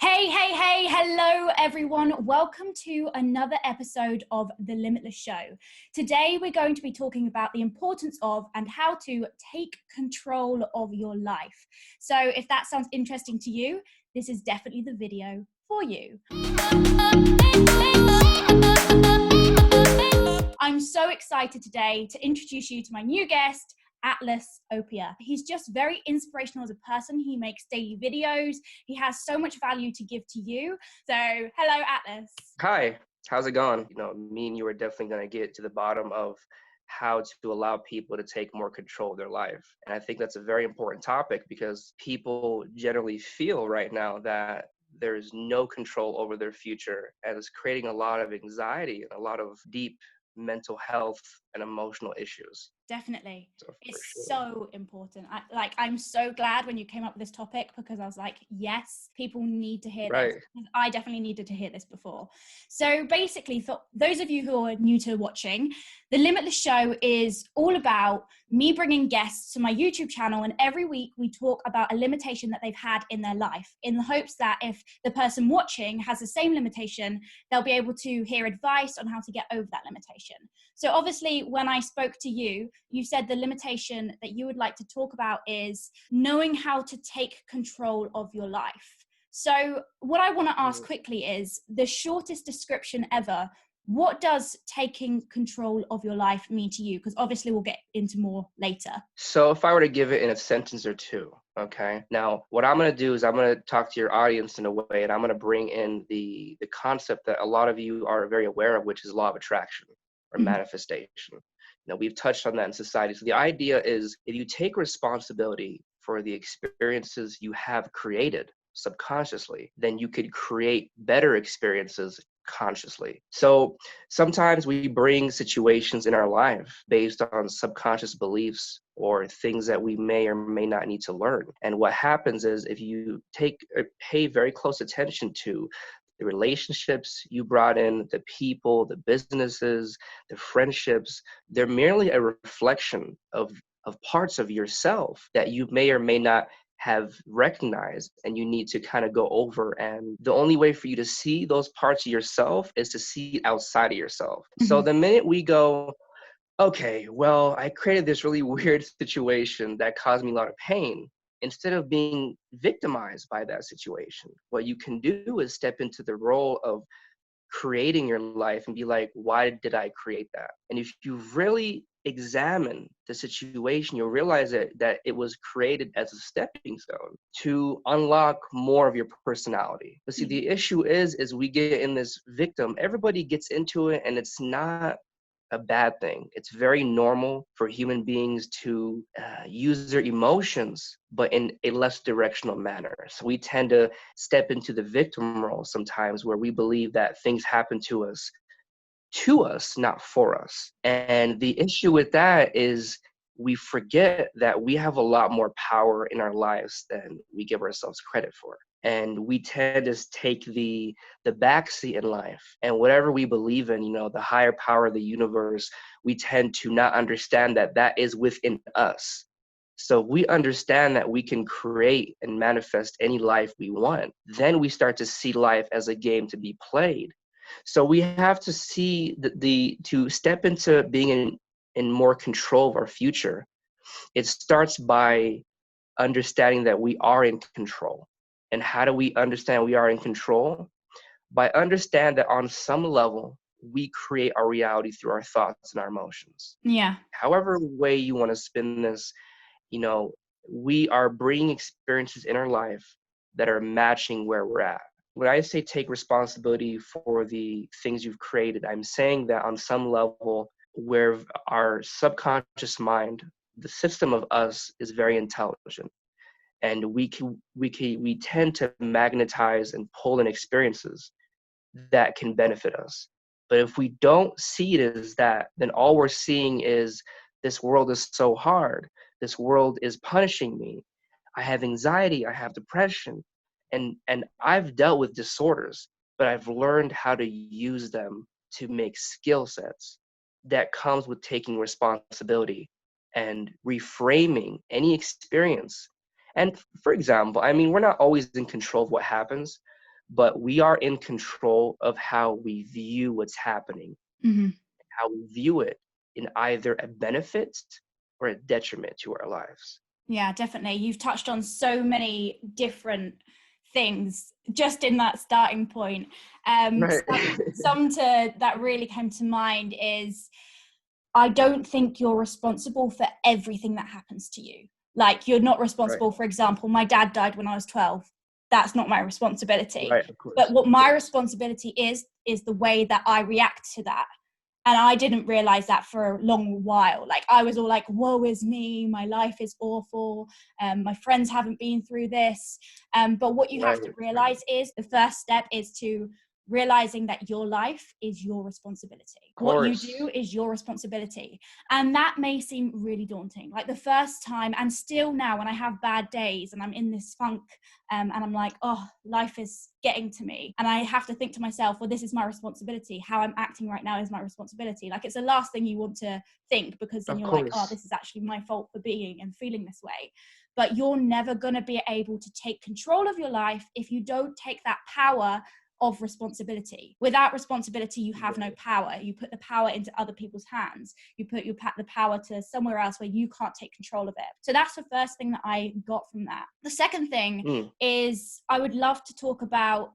Hello everyone. Welcome to another episode of The Limitless Show. Today we're going to be talking about the importance of and how to take control of your life. So if that sounds interesting to you, this is definitely the video for you. I'm so excited today to introduce you to my new guest, Atlas Opia. He's just very inspirational as a person. He makes daily videos. He has so much value to give to you. So, hello, Atlas. Hi, how's it going? Me and you are definitely going to get to the bottom of how to allow people to take more control of their life. And I think that's a very important topic because people generally feel right now that there's no control over their future, and it's creating a lot of anxiety and a lot of deep mental health and emotional issues. Definitely. So It's so important. I'm so glad when you came up with this topic because I was like, yes, people need to hear Right. this. I definitely needed to hear this before. So basically, for those of you who are new to watching, The Limitless Show is all about me bringing guests to my YouTube channel, and every week we talk about a limitation that they've had in their life in the hopes that if the person watching has the same limitation, they'll be able to hear advice on how to get over that limitation. So obviously, when I spoke to you, you said the limitation that you would like to talk about is knowing how to take control of your life. So what I want to ask quickly is the shortest description ever. What does taking control of your life mean to you? Because obviously we'll get into more later. So if I were to give it in a sentence or two, okay? Now, what I'm going to do is I'm going to talk to your audience in a way, and I'm going to bring in the concept that a lot of you are very aware of, which is law of attraction or manifestation. We've touched on that in society. So the idea is if you take responsibility for the experiences you have created subconsciously, then you could create better experiences consciously. So sometimes we bring situations in our life based on subconscious beliefs or things that we may or may not need to learn. And what happens is if you pay very close attention to the relationships you brought in, the people, the businesses, the friendships, they're merely a reflection of parts of yourself that you may or may not have recognized, and you need to kind of go over. And the only way for you to see those parts of yourself is to see outside of yourself. So the minute we go, okay, well, I created this really weird situation that caused me a lot of pain, instead of being victimized by that situation, what you can do is step into the role of creating your life and be like, why did I create that? And if you really examine the situation, you'll realize that it was created as a stepping stone to unlock more of your personality. But see, the issue is we get in this victim, everybody gets into it, and it's not a bad thing. It's very normal for human beings to use their emotions, but in a less directional manner. So we tend to step into the victim role sometimes, where we believe that things happen to us, not for us. And the issue with that is we forget that we have a lot more power in our lives than we give ourselves credit for. And we tend to take the backseat in life, and whatever we believe in, the higher power of the universe, we tend to not understand that is within us. So we understand that we can create and manifest any life we want. Then we start to see life as a game to be played. So we have to see to step into being in more control of our future. It starts by understanding that we are in control. And how do we understand we are in control? By understand that on some level, we create our reality through our thoughts and our emotions. Yeah. However way you want to spin this, we are bringing experiences in our life that are matching where we're at. When I say take responsibility for the things you've created, I'm saying that on some level where our subconscious mind, the system of us, is very intelligent. And we tend to magnetize and pull in experiences that can benefit us. But if we don't see it as that, then all we're seeing is this world is so hard. This world is punishing me. I have anxiety. I have depression. And I've dealt with disorders, but I've learned how to use them to make skill sets that comes with taking responsibility and reframing any experience. And for example, we're not always in control of what happens, but we are in control of how we view what's happening, how we view it in either a benefit or a detriment to our lives. Yeah, definitely. You've touched on so many different things just in that starting point. Right. Some that really came to mind is, I don't think you're responsible for everything that happens to you. Like, you're not responsible. Right. For example, my dad died when I was 12. That's not my responsibility. Right, of course. But what my responsibility is the way that I react to that. And I didn't realize that for a long while. Like, I was all like, woe is me, my life is awful, my friends haven't been through this. But what you have to realize is, the first step is to realizing that your life is your responsibility. What you do is your responsibility. And that may seem really daunting. Like, the first time, and still now, when I have bad days and I'm in this funk, and I'm like, oh, life is getting to me, and I have to think to myself, well, this is my responsibility. How I'm acting right now is my responsibility. Like, it's the last thing you want to think, because then you're like, oh, this is actually my fault for being and feeling this way. But you're never going to be able to take control of your life if you don't take that power of responsibility. Without responsibility, you have no power. You put the power into other people's hands. You put the power to somewhere else where you can't take control of it. So that's the first thing that I got from that. The second thing is, I would love to talk about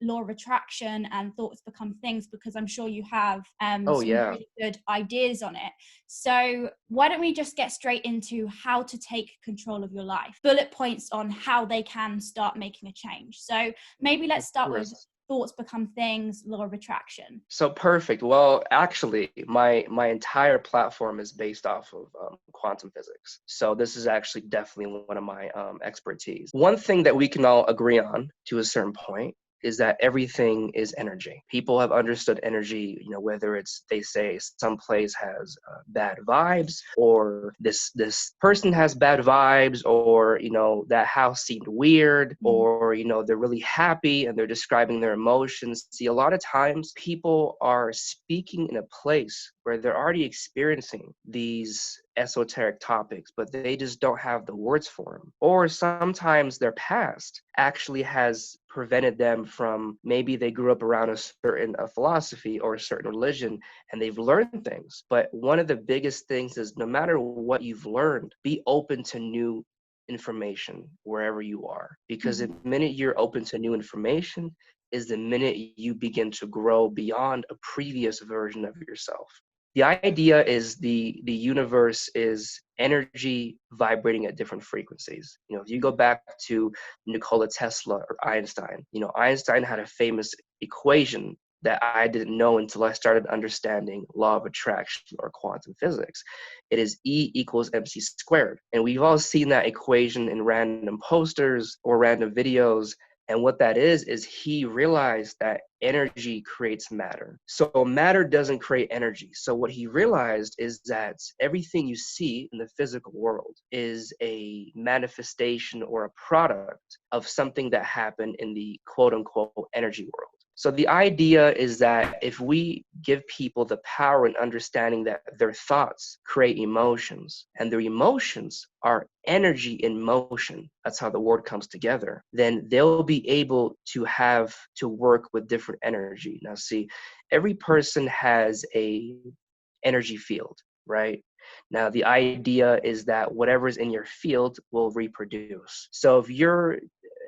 law of attraction and thoughts become things, because I'm sure you have some really good ideas on it. So why don't we just get straight into how to take control of your life? Bullet points on how they can start making a change. So maybe let's start with thoughts become things, law of attraction. So perfect. Well, actually, my entire platform is based off of quantum physics. So this is actually definitely one of my expertise. One thing that we can all agree on to a certain point is that everything is energy. People have understood energy, whether it's, they say some place has bad vibes, or this person has bad vibes, or, that house seemed weird, or, they're really happy and they're describing their emotions. See, a lot of times people are speaking in a place where they're already experiencing these esoteric topics, but they just don't have the words for them. Or sometimes their past actually has prevented them from, maybe they grew up around a certain philosophy or a certain religion and they've learned things. But one of the biggest things is, no matter what you've learned, be open to new information wherever you are. Because the minute you're open to new information is the minute you begin to grow beyond a previous version of yourself. The idea is the universe is energy vibrating at different frequencies. If you go back to Nikola Tesla or Einstein, Einstein had a famous equation that I didn't know until I started understanding law of attraction or quantum physics. It is E equals MC squared. And we've all seen that equation in random posters or random videos. And what that is he realized that energy creates matter. So matter doesn't create energy. So what he realized is that everything you see in the physical world is a manifestation or a product of something that happened in the quote unquote energy world. So the idea is that if we give people the power and understanding that their thoughts create emotions, and their emotions are energy in motion, that's how the word comes together, then they'll be able to have to work with different energy. Now see, every person has a energy field, right? Now the idea is that whatever's in your field will reproduce. So if you're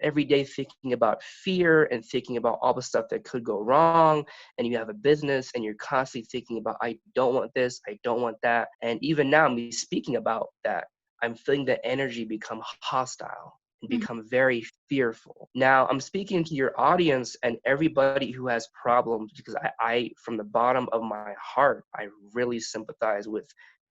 every day thinking about fear and thinking about all the stuff that could go wrong, and you have a business and you're constantly thinking about, I don't want this, I don't want that. And even now, me speaking about that, I'm feeling the energy become hostile and become very fearful. Now I'm speaking to your audience and everybody who has problems, because I from the bottom of my heart, I really sympathize with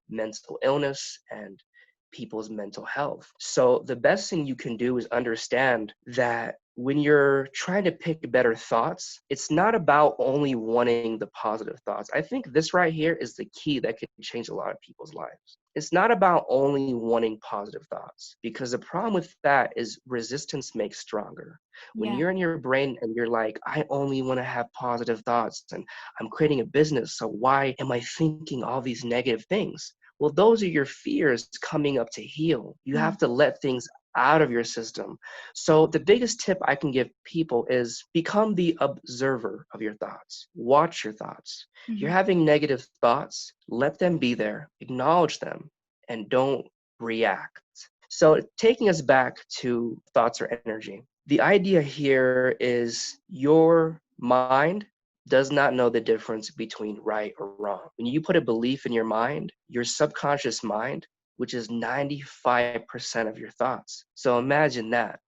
mental illness and people's mental health. So the best thing you can do is understand that when you're trying to pick better thoughts, it's not about only wanting the positive thoughts. I think this right here is the key that could change a lot of people's lives. It's not about only wanting positive thoughts, because the problem with that is resistance makes stronger. When you're in your brain and you're like, I only want to have positive thoughts and I'm creating a business, so why am I thinking all these negative things? Well, those are your fears coming up to heal. You have to let things out of your system. So the biggest tip I can give people is become the observer of your thoughts. Watch your thoughts. If you're Mhm. having negative thoughts, let them be there, acknowledge them, and don't react. So taking us back to thoughts or energy, the idea here is your mind does not know the difference between right or wrong. When you put a belief in your mind, your subconscious mind, which is 95% of your thoughts. So imagine that.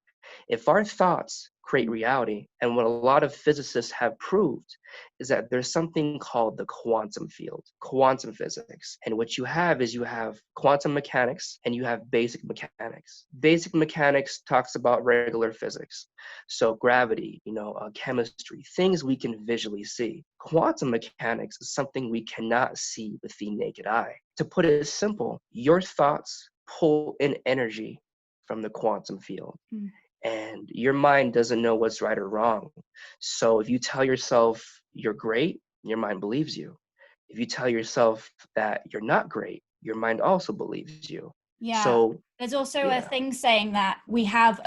If our thoughts create reality, and what a lot of physicists have proved is that there's something called the quantum field, quantum physics. And what you have is you have quantum mechanics and you have basic mechanics. Basic mechanics talks about regular physics. So gravity, chemistry, things we can visually see. Quantum mechanics is something we cannot see with the naked eye. To put it simple, your thoughts pull in energy from the quantum field. Mm. And your mind doesn't know what's right or wrong. So if you tell yourself you're great, your mind believes you. If you tell yourself that you're not great, your mind also believes you. Yeah. So There's also a yeah, thing saying that we have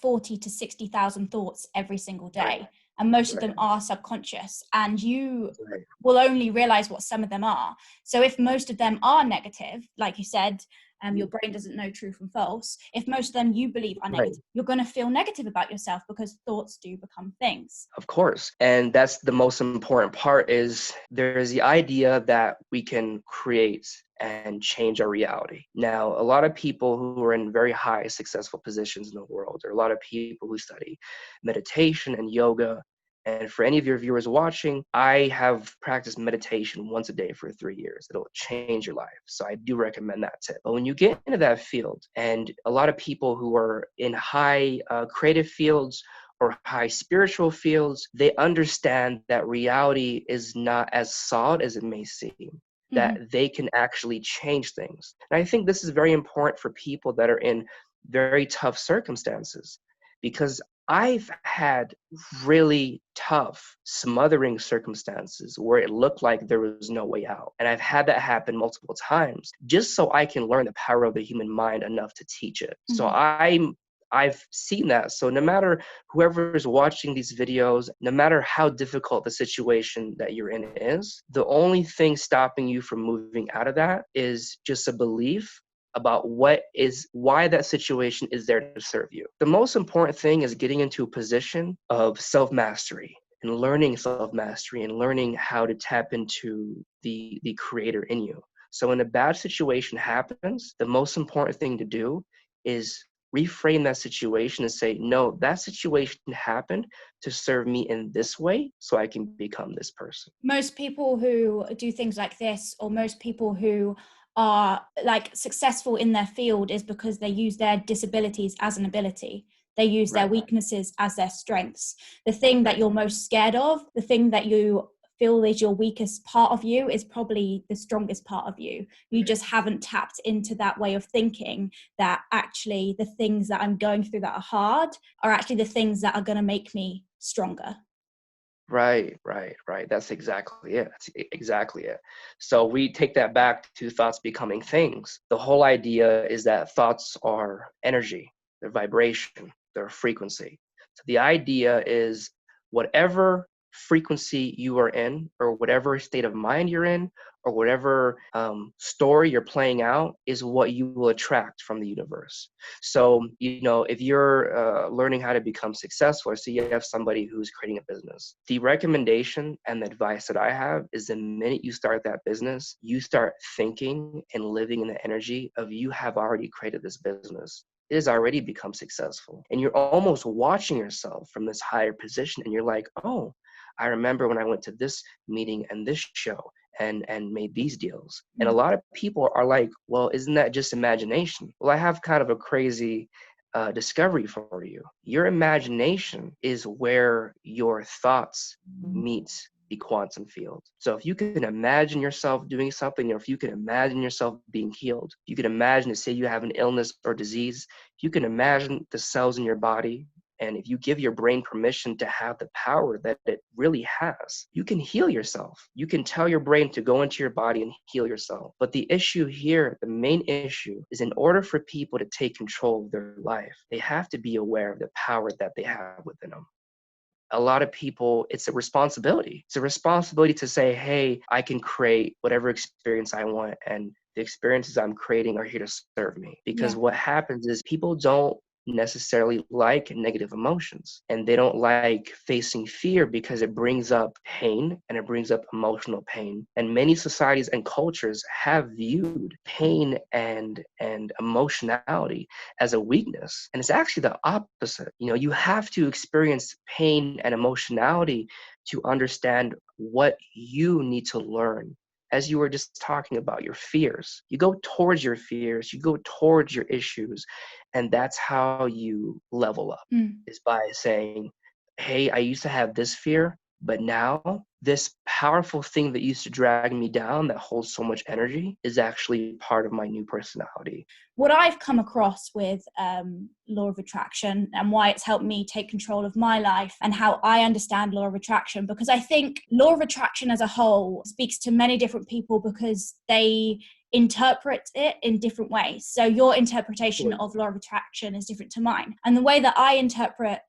40 to 60,000 thoughts every single right, day, and most of right, them are subconscious, and you right. will only realize what some of them are. So if most of them are negative, like you said, your brain doesn't know true from false. If most of them you believe are Right. negative, you're going to feel negative about yourself because thoughts do become things. Of course. And that's the most important part is there's the idea that we can create and change our reality. Now, a lot of people who are in very high successful positions in the world, or a lot of people who study meditation and yoga. And for any of your viewers watching, I have practiced meditation once a day for 3 years. It'll change your life. So I do recommend that tip. But when you get into that field, and a lot of people who are in high creative fields or high spiritual fields, they understand that reality is not as solid as it may seem, Mm-hmm. that they can actually change things. And I think this is very important for people that are in very tough circumstances, because I've had really tough, smothering circumstances where it looked like there was no way out. And I've had that happen multiple times just so I can learn the power of the human mind enough to teach it. So Mm-hmm. I've seen that. So no matter whoever is watching these videos, no matter how difficult the situation that you're in is, the only thing stopping you from moving out of that is just a belief about why that situation is there to serve you. The most important thing is getting into a position of self-mastery and learning self-mastery and learning how to tap into the creator in you. So when a bad situation happens, the most important thing to do is reframe that situation and say, no, that situation happened to serve me in this way so I can become this person. Most people who do things like this, or most people who are like successful in their field, is because they use their disabilities as an ability. They use their Right, weaknesses as their strengths. The thing that right, you're most scared of, the thing that you feel is your weakest part of you, is probably the strongest part of you. You right. just haven't tapped into that way of thinking, that actually the things that I'm going through that are hard are actually the things that are going to make me stronger. Right, right, right. That's exactly it. That's exactly it. So we take that back to thoughts becoming things. The whole idea is that thoughts are energy, they're vibration, they're frequency. So the idea is whatever frequency you are in, or whatever state of mind you're in, or whatever story you're playing out, is what you will attract from the universe. So, if you're learning how to become successful, or so you have somebody who's creating a business, the recommendation and the advice that I have is the minute you start that business, you start thinking and living in the energy of you have already created this business. It has already become successful. And you're almost watching yourself from this higher position. And you're like, oh, I remember when I went to this meeting and this show and made these deals. And a lot of people are like, well, isn't that just imagination? Well, I have kind of a crazy discovery for you. Your imagination is where your thoughts meet the quantum field. So if you can imagine yourself doing something, or if you can imagine yourself being healed, you can imagine, to say you have an illness or disease, you can imagine the cells in your body And if you give your brain permission to have the power that it really has, you can heal yourself. You can tell your brain to go into your body and heal yourself. But the issue here, the main issue, is in order for people to take control of their life, they have to be aware of the power that they have within them. A lot of people, it's a responsibility. It's a responsibility to say, hey, I can create whatever experience I want, and the experiences I'm creating are here to serve me. Because Yeah. what happens is people don't necessarily like negative emotions, and they don't like facing fear because it brings up pain, and it brings up emotional pain. And many societies and cultures have viewed pain and emotionality as a weakness, and it's actually the opposite. You have to experience pain and emotionality to understand what you need to learn. As you were just talking about your fears, you go towards your fears, you go towards your issues, and that's how you level up, is by saying, hey, I used to have this fear, but now this powerful thing that used to drag me down, that holds so much energy, is actually part of my new personality. What I've come across with law of attraction, and why it's helped me take control of my life, and how I understand law of attraction, because I think law of attraction as a whole speaks to many different people because they interpret it in different ways. So your interpretation of law of attraction is different to mine. And the way that I interpret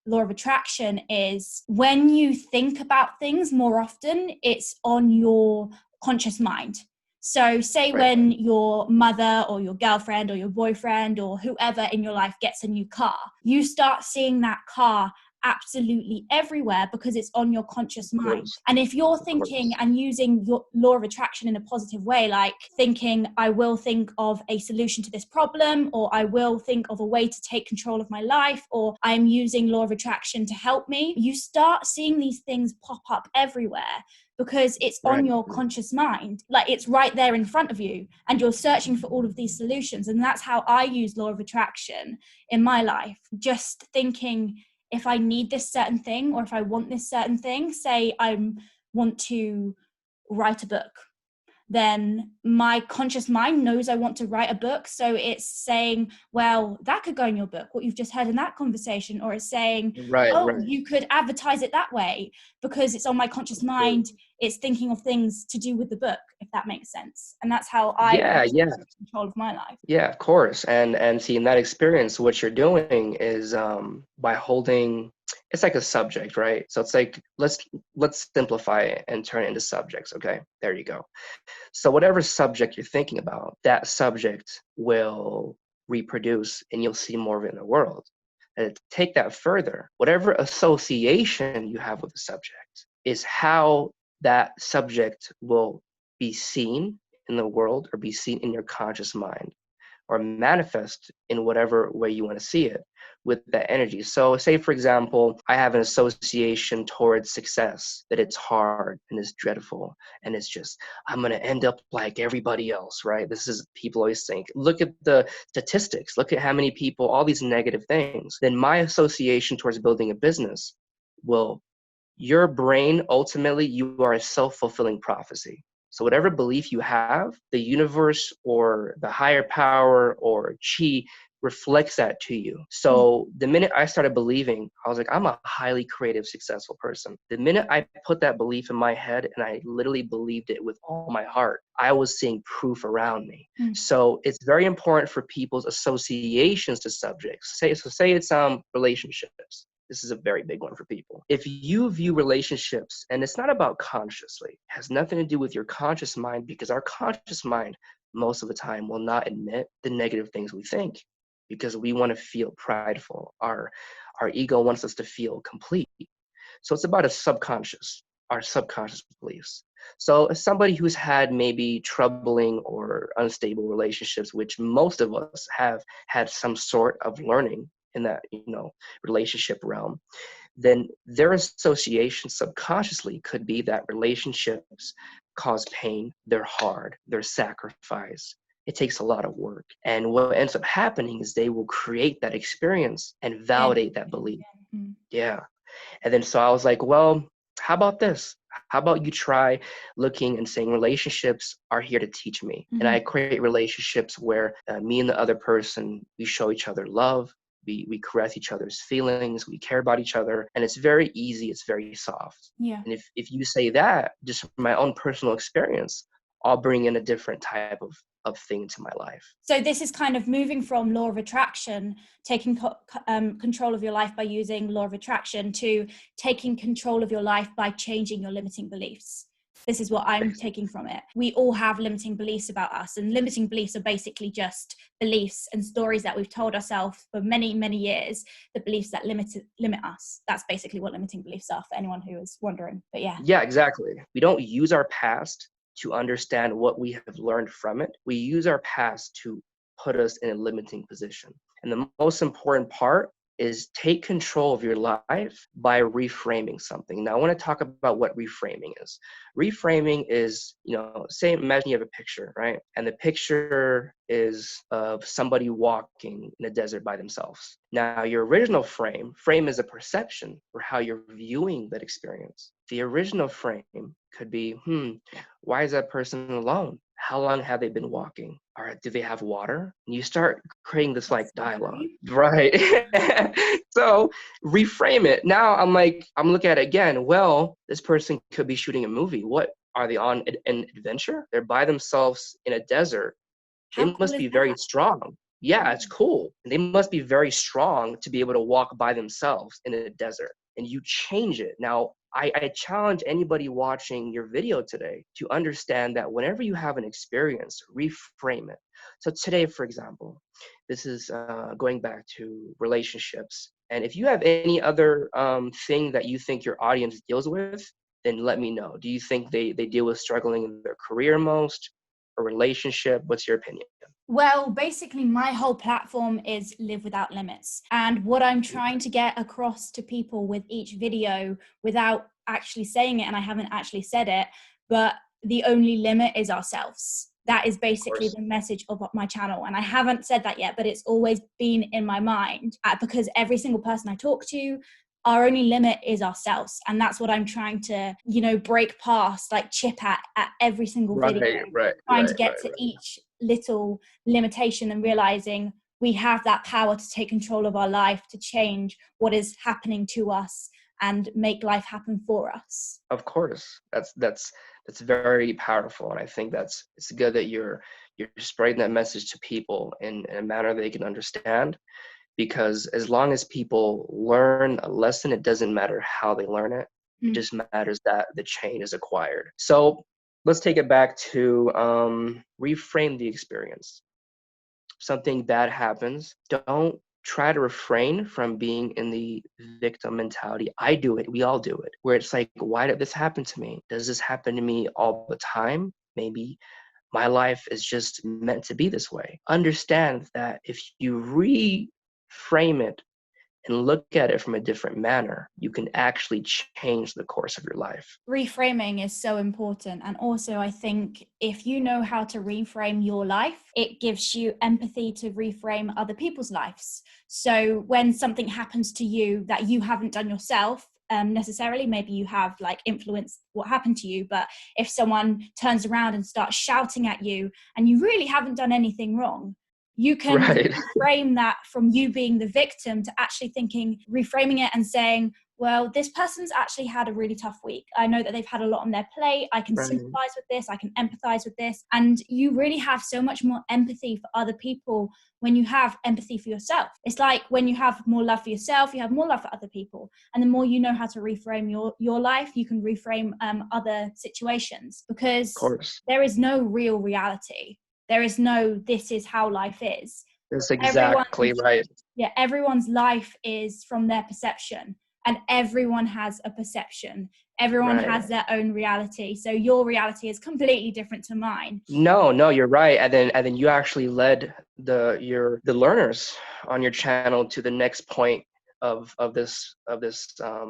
law of attraction is, when you think about things more often, it's on your conscious mind. So say when your mother or your girlfriend or your boyfriend or whoever in your life gets a new car, you start seeing that car absolutely everywhere because it's on your conscious mind. And if you're thinking and using your law of attraction in a positive way, like thinking, I will think of a solution to this problem, or I will think of a way to take control of my life, or I'm using law of attraction to help me, you start seeing these things pop up everywhere because it's on your conscious mind. Like, it's right there in front of you and you're searching for all of these solutions. And that's how I use law of attraction in my life. Just thinking, if I need this certain thing, or if I want this certain thing, say I want to write a book, then my conscious mind knows I want to write a book. So it's saying, well, that could go in your book, what you've just heard in that conversation. Or it's saying, you could advertise it that way, because it's on my conscious mind. It's thinking of things to do with the book, if that makes sense. And that's how I take control of my life. Yeah, of course. And see, in that experience, what you're doing is by holding, it's like a subject, right? So it's like, let's simplify it and turn it into subjects. Okay, there you go. So whatever subject you're thinking about, that subject will reproduce, and you'll see more of it in the world. And to take that further, whatever association you have with the subject is how that subject will be seen in the world, or be seen in your conscious mind, or manifest in whatever way you want to see it with that energy. So say, for example, I have an association towards success, that it's hard and it's dreadful, and it's just, I'm going to end up like everybody else, right? This is, people always think, look at the statistics, look at how many people, all these negative things. Then my association towards building a business will, your brain, ultimately, you are a self-fulfilling prophecy. So whatever belief you have, the universe or the higher power or chi reflects that to you. So the minute I started believing, I was like, I'm a highly creative, successful person. The minute I put that belief in my head and I literally believed it with all my heart, I was seeing proof around me. So it's very important for people's associations to subjects. Say it's relationships. This is a very big one for people. If you view relationships, and it's not about consciously, it has nothing to do with your conscious mind, because our conscious mind, most of the time, will not admit the negative things we think, because we want to feel prideful. Our ego wants us to feel complete. So it's about our subconscious beliefs. So as somebody who's had maybe troubling or unstable relationships, which most of us have had some sort of learning in that, relationship realm, then their association subconsciously could be that relationships cause pain, they're hard, they're sacrifice. It takes a lot of work. And what ends up happening is they will create that experience and validate that belief. Yeah. And then so I was like, well, how about this? How about you try looking and saying relationships are here to teach me? And I create relationships where me and the other person, we show each other love, we caress each other's feelings, we care about each other, and it's very easy, it's very soft. Yeah. And if you say that, just from my own personal experience, I'll bring in a different type of thing to my life. So this is kind of moving from law of attraction, taking control of your life by using law of attraction, to taking control of your life by changing your limiting beliefs. This is what I'm taking from it. We all have limiting beliefs about us, and limiting beliefs are basically just beliefs and stories that we've told ourselves for many, many years, the beliefs that limit us. That's basically what limiting beliefs are, for anyone who is wondering. But yeah. Yeah, exactly. We don't use our past to understand what we have learned from it. We use our past to put us in a limiting position. And the most important part is take control of your life by reframing something. Now, I want to talk about what reframing is. Reframing is, say, imagine you have a picture, right? And the picture is of somebody walking in a desert by themselves. Now, your original frame is a perception for how you're viewing that experience. The original frame could be, why is that person alone? How long have they been walking? Or do they have water? And you start creating this like dialogue, right? So reframe it. Now I'm looking at it again. Well, this person could be shooting a movie. What are they on an adventure? They're by themselves in a desert. They How cool must is be that? very strong. Yeah, it's cool. And they must be very strong to be able to walk by themselves in a desert. And you change it. Now, I challenge anybody watching your video today to understand that whenever you have an experience, reframe it. So today, for example, this is going back to relationships. And if you have any other thing that you think your audience deals with, then let me know. Do you think they deal with struggling in their career most, a relationship? What's your opinion? Well, basically, my whole platform is live without limits. And what I'm trying to get across to people with each video, without actually saying it, and I haven't actually said it, but the only limit is ourselves. That is basically the message of my channel. And I haven't said that yet, but it's always been in my mind, because every single person I talk to, our only limit is ourselves. And that's what I'm trying to, break past, like chip at every single video, trying to get to each little limitation and realizing we have that power to take control of our life, to change what is happening to us and make life happen for us. Of course, that's very powerful, and I think it's good that you're spreading that message to people in a manner they can understand. Because as long as people learn a lesson, it doesn't matter how they learn it. It just matters that the chain is acquired. So let's take it back to reframe the experience. Something bad happens. Don't try to refrain from being in the victim mentality. I do it. We all do it. Where it's like, why did this happen to me? Does this happen to me all the time? Maybe my life is just meant to be this way. Understand that if you reframe it and look at it from a different manner, you can actually change the course of your life. Reframing is so important. And also, I think if you know how to reframe your life, it gives you empathy to reframe other people's lives. So when something happens to you that you haven't done yourself, necessarily, maybe you have like influenced what happened to you, but if someone turns around and starts shouting at you and you really haven't done anything wrong, you can reframe that from you being the victim to actually reframing it and saying, well, this person's actually had a really tough week. I know that they've had a lot on their plate. I can sympathize with this. I can empathize with this. And you really have so much more empathy for other people when you have empathy for yourself. It's like when you have more love for yourself, you have more love for other people. And the more you know how to reframe your life, you can reframe other situations, because there is no real reality. There is no, this is how life is. That's exactly right. Yeah, everyone's life is from their perception, and everyone has a perception. Everyone has their own reality. So your reality is completely different to mine. No, you're right. And then you actually led the learners on your channel to the next point of this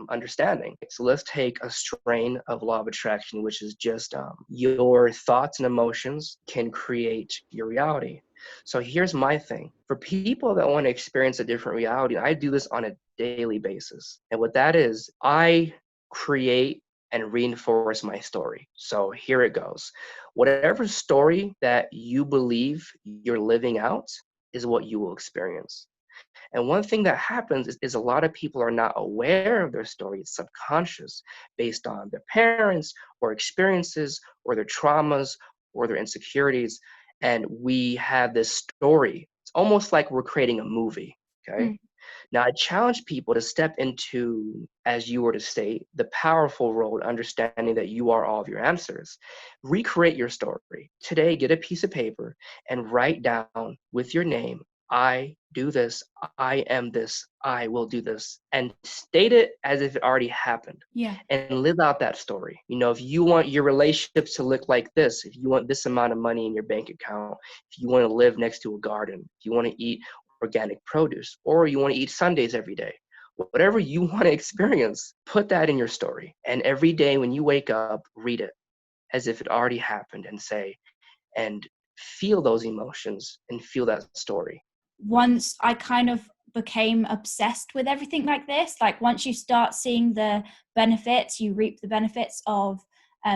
understanding. So let's take a strain of law of attraction, which is just your thoughts and emotions can create your reality. So here's my thing. For people that want to experience a different reality, I do this on a daily basis. And what that is, I create and reinforce my story. So here it goes. Whatever story that you believe you're living out is what you will experience. And one thing that happens is a lot of people are not aware of their story. It's subconscious based on their parents or experiences or their traumas or their insecurities. And we have this story. It's almost like we're creating a movie. Okay. Mm. Now, I challenge people to step into, as you were to state, the powerful role, understanding that you are all of your answers. Recreate your story. Today, get a piece of paper and write down with your name, I do this, I am this, I will do this, and state it as if it already happened Yeah. and live out that story. You know, if you want your relationships to look like this, if you want this amount of money in your bank account, if you want to live next to a garden, if you want to eat organic produce, or you want to eat Sundays every day. Whatever you want to experience, put that in your story. And every day when you wake up, read it as if it already happened and say, and feel those emotions and feel that story. Once I kind of became obsessed with everything like this, like once you start seeing the benefits, you reap the benefits of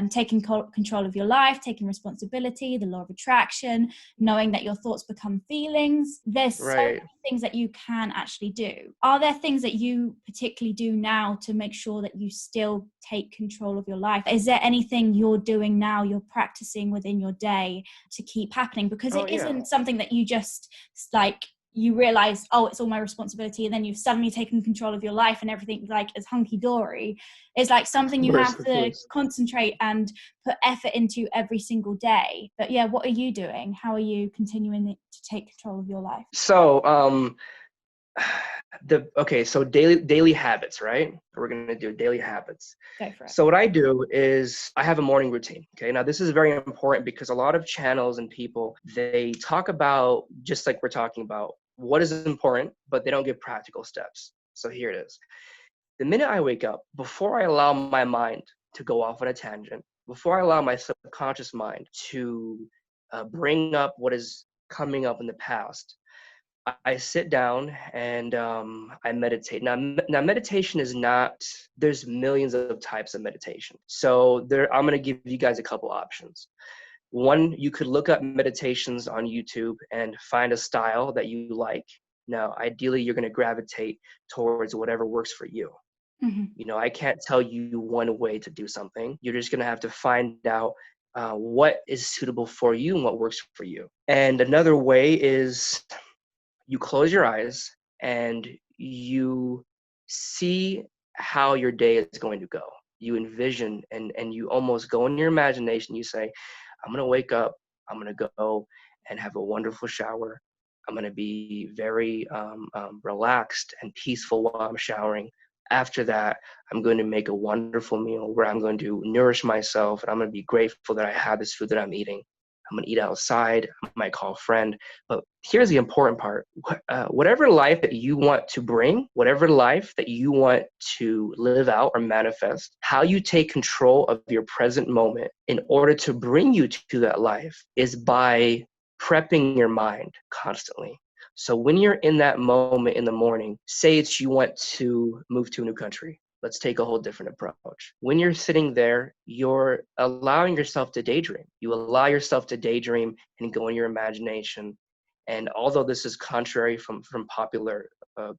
taking control of your life, taking responsibility, the law of attraction, knowing that your thoughts become feelings. There's so Right. many things that you can actually do. Are there things that you particularly do now to make sure that you still take control of your life? Is there anything you're doing now, you're practicing within your day to keep happening? Because Oh, it yeah. isn't something that you just like you realize, oh, it's all my responsibility, and then you've suddenly taken control of your life and everything like is hunky-dory. It's like something you have Of to course. concentrate and put effort into every single day. But yeah, what are you doing? How are you continuing to take control of your life? So, so daily habits, right? We're gonna do daily habits. Go for it. So what I do is I have a morning routine. Okay, now this is very important because a lot of channels and people, they talk about, just like we're talking about, what is important, but they don't give practical steps. So here it is. The minute I wake up, before I allow my mind to go off on a tangent, before I allow my subconscious mind to bring up what is coming up in the past, I sit down and I meditate. Now, meditation is not, there's millions of types of meditation. So I'm going to give you guys a couple options. One, you could look up meditations on YouTube and find a style that you like. Now, ideally, you're going to gravitate towards whatever works for you. Mm-hmm. You know, I can't tell you one way to do something. You're just going to have to find out what is suitable for you and what works for you. And another way is you close your eyes and you see how your day is going to go. You envision and you almost go in your imagination. You say, I'm going to wake up, I'm going to go and have a wonderful shower. I'm going to be very relaxed and peaceful while I'm showering. After that, I'm going to make a wonderful meal where I'm going to nourish myself and I'm going to be grateful that I have this food that I'm eating. I'm going to eat outside. I might call a friend. But here's the important part. Whatever life that you want to bring, whatever life that you want to live out or manifest, how you take control of your present moment in order to bring you to that life is by prepping your mind constantly. So when you're in that moment in the morning, say it's you want to move to a new country. Let's take a whole different approach. When you're sitting there, you're allowing yourself to daydream. You allow yourself to daydream and go in your imagination. And although this is contrary from popular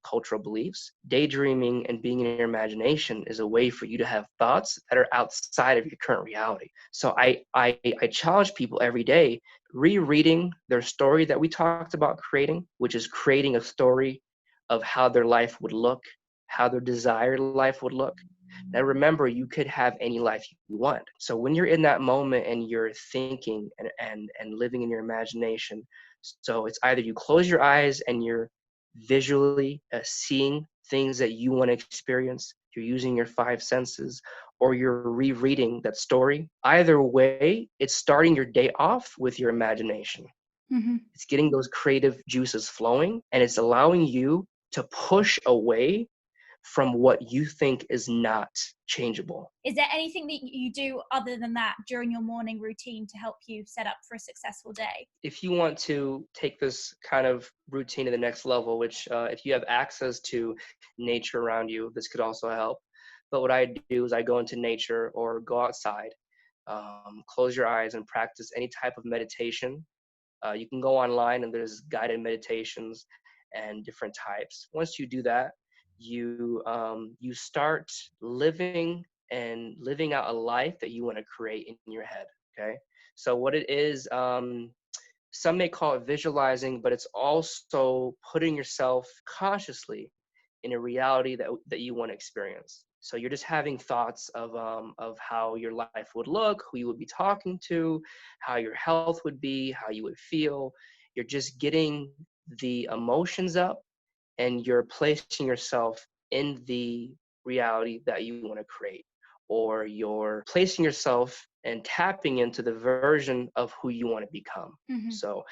cultural beliefs, daydreaming and being in your imagination is a way for you to have thoughts that are outside of your current reality. So I challenge people every day rereading their story that we talked about creating, which is creating a story of how their life would look, how their desired life would look. Now remember, you could have any life you want. So when you're in that moment and you're thinking and living in your imagination, so it's either you close your eyes and you're visually seeing things that you want to experience, you're using your five senses, or you're rereading that story. Either way, it's starting your day off with your imagination. Mm-hmm. It's getting those creative juices flowing, and it's allowing you to push away from what you think is not changeable. Is there anything that you do other than that during your morning routine to help you set up for a successful day? If you want to take this kind of routine to the next level, which if you have access to nature around you, this could also help. But what I do is I go into nature or go outside, close your eyes and practice any type of meditation. You can go online and there's guided meditations and different types. Once you do that, you start living out a life that you want to create in your head. Okay, so what it is, some may call it visualizing, but it's also putting yourself consciously in a reality that you want to experience. So you're just having thoughts of how your life would look, who you would be talking to, how your health would be, how you would feel. You're just getting the emotions up, and you're placing yourself in the reality that you want to create, or you're placing yourself and tapping into the version of who you want to become. Mm-hmm. So,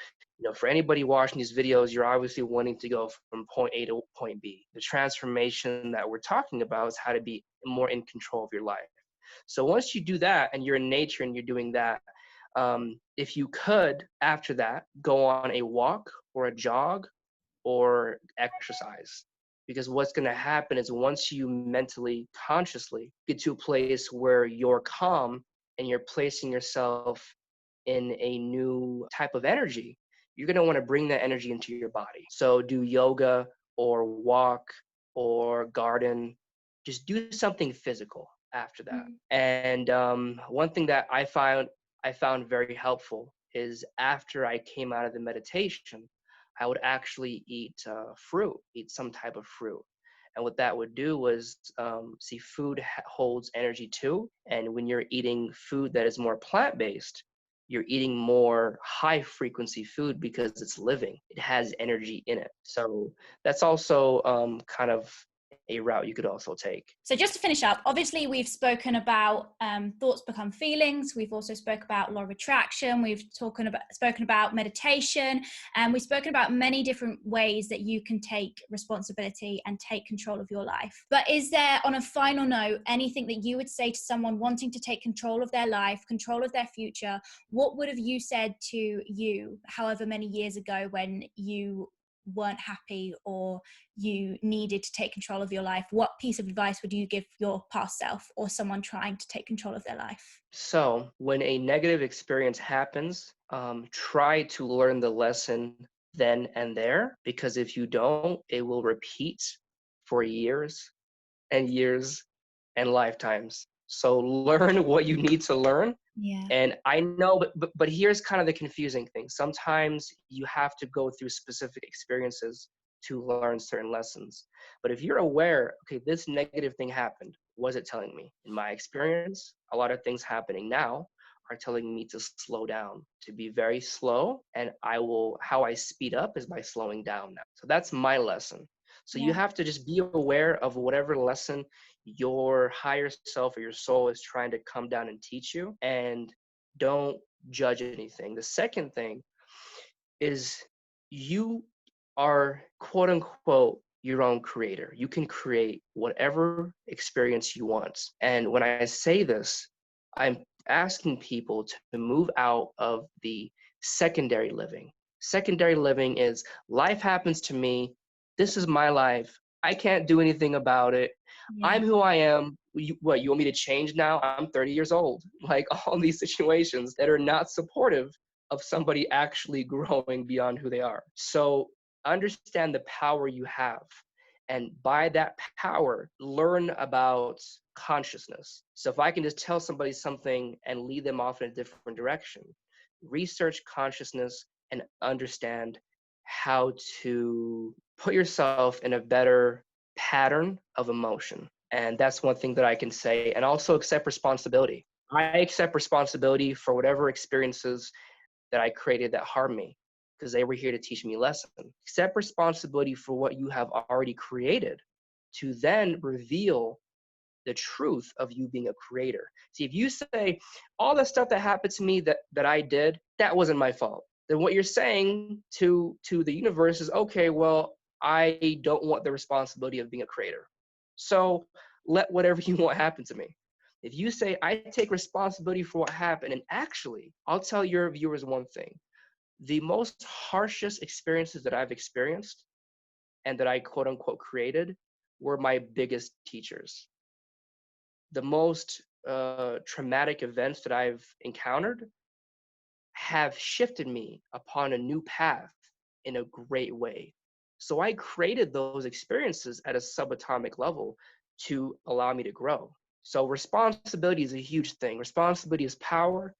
for anybody watching these videos, you're obviously wanting to go from point A to point B. The transformation that we're talking about is how to be more in control of your life. So once you do that and you're in nature and you're doing that, if you could, after that, go on a walk or a jog or exercise. Because what's going to happen is once you mentally, consciously get to a place where you're calm and you're placing yourself in a new type of energy, you're going to want to bring that energy into your body. So do yoga or walk or garden. Just do something physical after that. Mm-hmm. And one thing that I found very helpful is after I came out of the meditation, I would actually eat fruit, eat some type of fruit. And what that would do was, see, food holds energy too. And when you're eating food that is more plant based, you're eating more high frequency food because it's living, it has energy in it. So that's also kind of a route you could also take. So just to finish up, obviously we've spoken about thoughts become feelings. We've also spoke about law of attraction. We've spoken about meditation, and we've spoken about many different ways that you can take responsibility and take control of your life. But is there, on a final note, anything that you would say to someone wanting to take control of their life, control of their future? What would have you said to you, however many years ago, when you weren't happy or you needed to take control of your life? What piece of advice would you give your past self or someone trying to take control of their life? So when a negative experience happens, try to learn the lesson then and there, because if you don't, it will repeat for years and years and lifetimes. So learn what you need to learn. Yeah. And I know, but here's kind of the confusing thing. Sometimes you have to go through specific experiences to learn certain lessons. But if you're aware, okay, this negative thing happened, what is it telling me? In my experience, a lot of things happening now are telling me to slow down, to be very slow. And how I speed up is by slowing down now. So that's my lesson. So you Yeah. have to just be aware of whatever lesson your higher self or your soul is trying to come down and teach you, and don't judge anything. The second thing is, you are quote unquote your own creator. You can create whatever experience you want. And when I say this, I'm asking people to move out of the secondary living. Secondary living is, life happens to me. This is my life. I can't do anything about it. Yeah. I'm who I am. You want me to change now? I'm 30 years old. Like, all these situations that are not supportive of somebody actually growing beyond who they are. So understand the power you have. And by that power, learn about consciousness. So if I can just tell somebody something and lead them off in a different direction, research consciousness and understand how to put yourself in a better pattern of emotion. And that's one thing that I can say. And also accept responsibility. I accept responsibility for whatever experiences that I created that harmed me, because they were here to teach me a lesson. Accept responsibility for what you have already created, to then reveal the truth of you being a creator. See, if you say all the stuff that happened to me that I did, that wasn't my fault, then what you're saying to the universe is, okay, well, I don't want the responsibility of being a creator. So let whatever you want happen to me. If you say, I take responsibility for what happened, and actually, I'll tell your viewers one thing. The most harshest experiences that I've experienced and that I quote unquote created were my biggest teachers. The most traumatic events that I've encountered have shifted me upon a new path in a great way. So I created those experiences at a subatomic level to allow me to grow. So responsibility is a huge thing. Responsibility is power.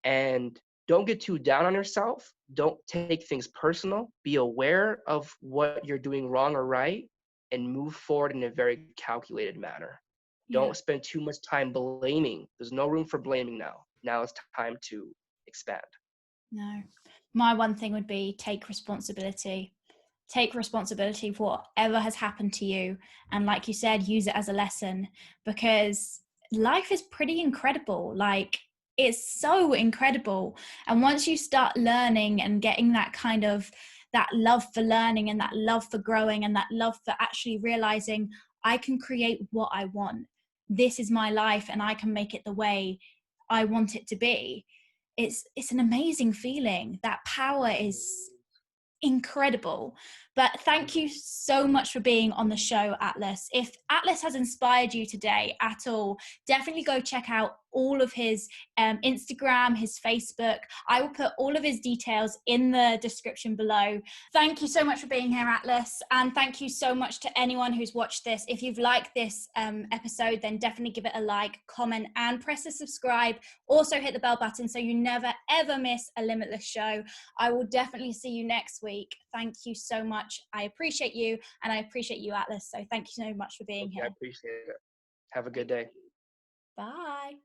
And don't get too down on yourself. Don't take things personal. Be aware of what you're doing wrong or right and move forward in a very calculated manner. Yeah. Don't spend too much time blaming. There's no room for blaming now. Now it's time to expand. No. My one thing would be take responsibility. Take responsibility for whatever has happened to you. And like you said, use it as a lesson, because life is pretty incredible. Like, it's so incredible. And once you start learning and getting that kind of that love for learning and that love for growing and that love for actually realizing I can create what I want. This is my life and I can make it the way I want it to be. It's an amazing feeling. That power is incredible. But thank you so much for being on the show, Atlas. If Atlas has inspired you today at all, definitely go check out all of his Instagram, his Facebook. I will put all of his details in the description below. Thank you so much for being here, Atlas. And thank you so much to anyone who's watched this. If you've liked this episode, then definitely give it a like, comment, and press the subscribe. Also hit the bell button so you never, ever miss a Limitless show. I will definitely see you next week. Thank you so much. I appreciate you, and I appreciate you, Atlas. So thank you so much for being I here. appreciate it. Have a good day. Bye.